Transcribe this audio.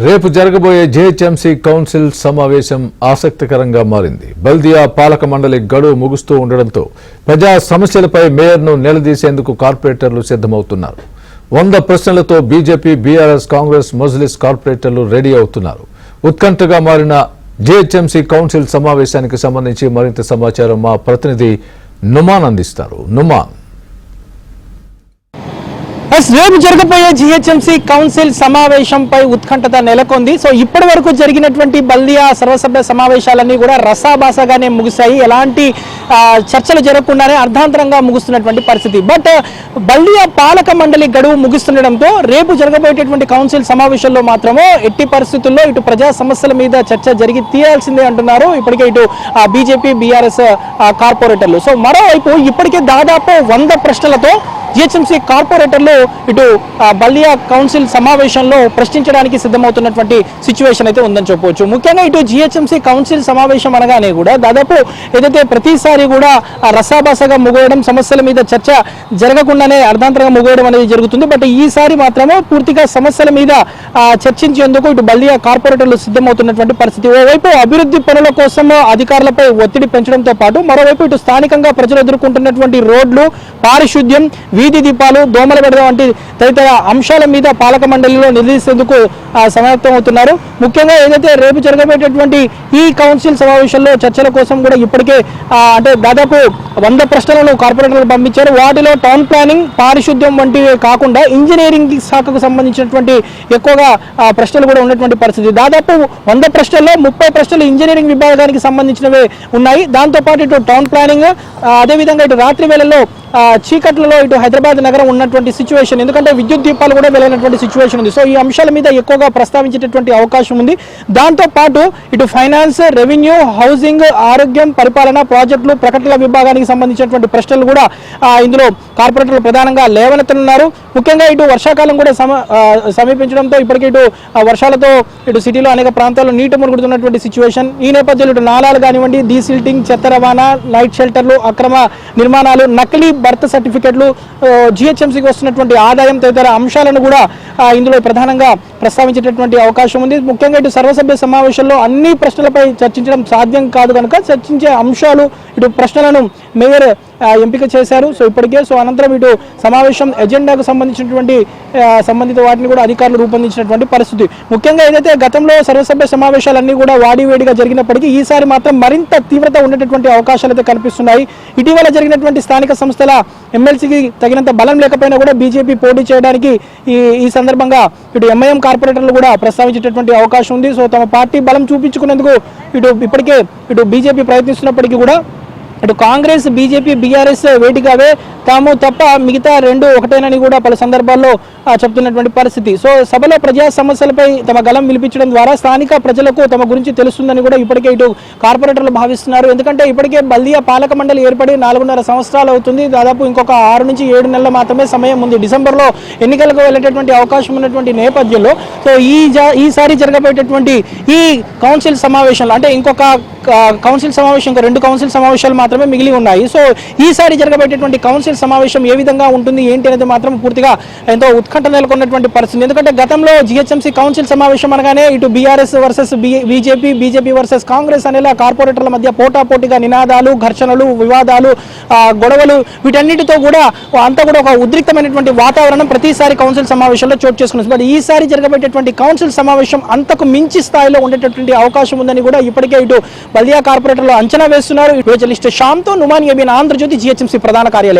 రేపు జరగబోయే GHMC council సమావేశం ఆసక్తికరంగా మారింది. బల్దియా పాలక మండలి గడువు ముగుస్తూ ఉండడంతో ప్రజా సమస్యలపై మేయర్ను నిలదీసేందుకు కార్పొరేటర్లు సిద్ధమవుతున్నారు. 100 ప్రశ్నలతో బీజేపీ, బీఆర్ఎస్, కాంగ్రెస్, మజ్లిస్ కార్పొరేటర్లు రెడీ అవుతున్నారు. ఉత్కంఠగా మారిన జీహెచ్ఎంసీ కౌన్సిల్ సమావేశానికి సంబంధించి మరింత సమాచారం మా ప్రతినిధి నుమాన్ అందిస్తారు. నుమాన్, రేపు జరగబోయే జీహెచ్ఎంసీ కౌన్సిల్ సమావేశంపై ఉత్కంఠత నెలకొంది. సో ఇప్పటి వరకు జరిగినటువంటి బల్దియా సర్వసభ్య సమావేశాలన్నీ కూడా రసాభాసగానే ముగిశాయి. ఎలాంటి చర్చలు జరగకుండానే అర్ధాంతరంగా ముగుస్తున్నటువంటి పరిస్థితి. బట్ బల్దియా పాలక మండలి గడువు ముగిస్తుండడంతో రేపు జరగబోయేటటువంటి కౌన్సిల్ సమావేశంలో మాత్రమే ఎట్టి పరిస్థితుల్లో ఇటు ప్రజా సమస్యల మీద చర్చ జరిగి తీరాల్సిందే అంటున్నారు ఇప్పటికే ఇటు బీజేపీ, బీఆర్ఎస్ కార్పొరేటర్లు. సో మరోవైపు ఇప్పటికే దాదాపు 100 ప్రశ్నలతో జీహెచ్ఎంసీ కార్పొరేటర్లు ఇటు బల్దియా కౌన్సిల్ సమావేశంలో ప్రశ్నించడానికి సిద్ధమవుతున్నటువంటి సిచ్యువేషన్ అయితే ఉందని చెప్పవచ్చు. ముఖ్యంగా ఇటు జీహెచ్ఎంసీ కౌన్సిల్ సమావేశం అనగానే కూడా దాదాపు ఏదైతే ప్రతిసారి కూడా రసాభాసగా ముగేయడం, సమస్యల మీద చర్చ జరగకుండానే అర్ధాంతరంగా ముగేయడం అనేది జరుగుతుంది. బట్ ఈసారి మాత్రమే పూర్తిగా సమస్యల మీద చర్చించేందుకు ఇటు బల్దియా కార్పొరేటర్లు సిద్ధమవుతున్నటువంటి పరిస్థితి. ఓవైపు అభివృద్ధి పనుల కోసం అధికారులపై ఒత్తిడి పెంచడంతో పాటు మరోవైపు ఇటు స్థానికంగా ప్రజలు ఎదుర్కొంటున్నటువంటి రోడ్లు, పారిశుద్ధ్యం, వీధి దీపాలు, దోమల బెడద వంటి తదితర అంశాల మీద పాలక మండలిలో నిలదీసేందుకు సమాయత్తమవుతున్నారు. ముఖ్యంగా ఏదైతే రేపు జరగబోయేటటువంటి ఈ కౌన్సిల్ సమావేశంలో చర్చల కోసం కూడా ఇప్పటికే అంటే దాదాపు 100 ప్రశ్నలను కార్పొరేటర్లు పంపించారు. వాటిలో టౌన్ ప్లానింగ్, పారిశుద్ధ్యం వంటివి కాకుండా ఇంజనీరింగ్ శాఖకు సంబంధించినటువంటి ఎక్కువగా ప్రశ్నలు కూడా ఉన్నటువంటి పరిస్థితి. దాదాపు 100 ప్రశ్నల్లో 30 ప్రశ్నలు ఇంజనీరింగ్ విభాగానికి సంబంధించినవే ఉన్నాయి. దాంతోపాటు ఇటు టౌన్ ప్లానింగ్, అదేవిధంగా ఇటు రాత్రి వేళల్లో చీకట్లలో ఇటు హైదరాబాద్ నగరం ఉన్నటువంటి సిచ్యువేషన్, ఎందుకంటే విద్యుత్ దీపాలు కూడా వెళ్ళినటువంటి సిచ్యువేషన్ ఉంది. సో ఈ అంశాల మీద ఎక్కువగా ప్రస్తావించేటటువంటి అవకాశం ఉంది. దాంతోపాటు ఇటు ఫైనాన్స్, రెవెన్యూ, హౌసింగ్, ఆరోగ్యం, పరిపాలన, ప్రాజెక్టులు, ప్రకటనల విభాగానికి సంబంధించినటువంటి ప్రశ్నలు కూడా ఇందులో కార్పొరేటర్లు ప్రధానంగా లేవనెత్తనున్నారు. ముఖ్యంగా ఇటు వర్షాకాలం కూడా సమీపించడంతో ఇప్పటికీ ఇటు వర్షాలతో ఇటు సిటీలో అనేక ప్రాంతాల్లో నీటి మురుగుతున్నటువంటి సిచ్యువేషన్. ఈ నేపథ్యంలో ఇటు నాలాలు కానివ్వండి, డీసిల్టింగ్, చెత్త రవాణా, నైట్ షెల్టర్లు, అక్రమ నిర్మాణాలు, నకిలీ బర్త్ సర్టిఫికెట్లు, జీహెచ్ఎంసీకి వస్తున్నటువంటి ఆదాయం తదితర అంశాలను కూడా ఇందులో ప్రధానంగా ప్రస్తావించేటటువంటి అవకాశం ఉంది. ముఖ్యంగా ఇటు సర్వసభ్య సమావేశంలో అన్ని ప్రశ్నలపై చర్చించడం సాధ్యం కాదు కనుక చర్చించే అంశాలు, ఇటు ప్రశ్నలను మేయర్ ఎంపిక చేశారు. సో ఇప్పటికే అనంతరం ఇటు సమావేశం ఎజెండాకు సంబంధించినటువంటి సంబంధిత వాటిని కూడా అధికారులు రూపొందించినటువంటి పరిస్థితి. ముఖ్యంగా ఏదైతే గతంలో సర్వసభ్య సమావేశాలన్నీ కూడా వాడివేడిగా జరిగినప్పటికీ ఈసారి మాత్రం మరింత తీవ్రత ఉండేటటువంటి అవకాశాలు అయితే కనిపిస్తున్నాయి. ఇటీవల జరిగినటువంటి స్థానిక సంస్థల ఎమ్మెల్సీకి తగినంత బలం లేకపోయినా కూడా బీజేపీ పోటీ చేయడానికి ఈ సందర్భంగా ఇటు ఎంఐఎం కార్పొరేటర్లు కూడా ప్రస్తావించేటటువంటి అవకాశం ఉంది. సో తమ పార్టీ బలం చూపించుకునేందుకు ఇప్పటికే బీజేపీ ప్రయత్నిస్తున్నప్పటికీ కూడా ఇటు కాంగ్రెస్, బీజేపీ, బీఆర్ఎస్ వేటిగావే తాము తప్ప మిగతా రెండు ఒకటేనని కూడా పలు సందర్భాల్లో చెప్తున్నటువంటి పరిస్థితి. సో సభలో ప్రజా సమస్యలపై తమ గలం వినిపించడం ద్వారా స్థానిక ప్రజలకు తమ గురించి తెలుస్తుందని కూడా ఇప్పటికే ఇటు కార్పొరేటర్లు భావిస్తున్నారు. ఎందుకంటే ఇప్పటికే బల్దియా పాలక మండలి ఏర్పడి 4.5 సంవత్సరాలు అవుతుంది. దాదాపు ఇంకొక 6 నుంచి 7 నెలల మాత్రమే సమయం ఉంది. డిసెంబర్లో ఎన్నికలకు వెళ్ళేటటువంటి అవకాశం ఉన్నటువంటి నేపథ్యంలో సో ఈసారి జరగబోయేటటువంటి ఈ కౌన్సిల్ సమావేశంలో అంటే ఇంకొక కౌన్సిల్ సమావేశం, ఇంకో 2 కౌన్సిల్ సమావేశాలు మాత్రమే మిగిలి ఉన్నాయి. సో ఈసారి జరగబోయేటటువంటి కౌన్సిల్ సమావేశం ఏ విధంగా ఉంటుంది ఏంటి అనేది మాత్రం పూర్తిగా ఎంతో ఉత్కంఠ నెలకొన్నటువంటి పరిస్థితి. ఎందుకంటే గతంలో జీహెచ్ఎంసీ కౌన్సిల్ సమావేశం అనగానే ఇటు BRS versus BJP, BJP versus Congress అనేలా కార్పొరేటర్ల మధ్య పోటాపోటీగా నినాదాలు, ఘర్షణలు, వివాదాలు, గొడవలు వీటన్నిటితో కూడా అంతా కూడా ఒక ఉద్రిక్తమైనటువంటి వాతావరణం ప్రతిసారి కౌన్సిల్ సమావేశంలో చోటు చేసుకున్నారు. బట్ ఈసారి జరగబోయేటటువంటి కౌన్సిల్ సమావేశం అంతకు మించి స్థాయిలో ఉండేటటువంటి అవకాశం ఉందని కూడా ఇప్పటికే ఇటు బల్దియా కార్పొరేటర్లు అంచనా వేస్తున్నారు. శ్యామ్తో నుమాన్, ఏబీఎన్ ఆంధ్రజ్యోతి, జీహెచ్ఎంసీ ప్రధాన కార్యాలయం.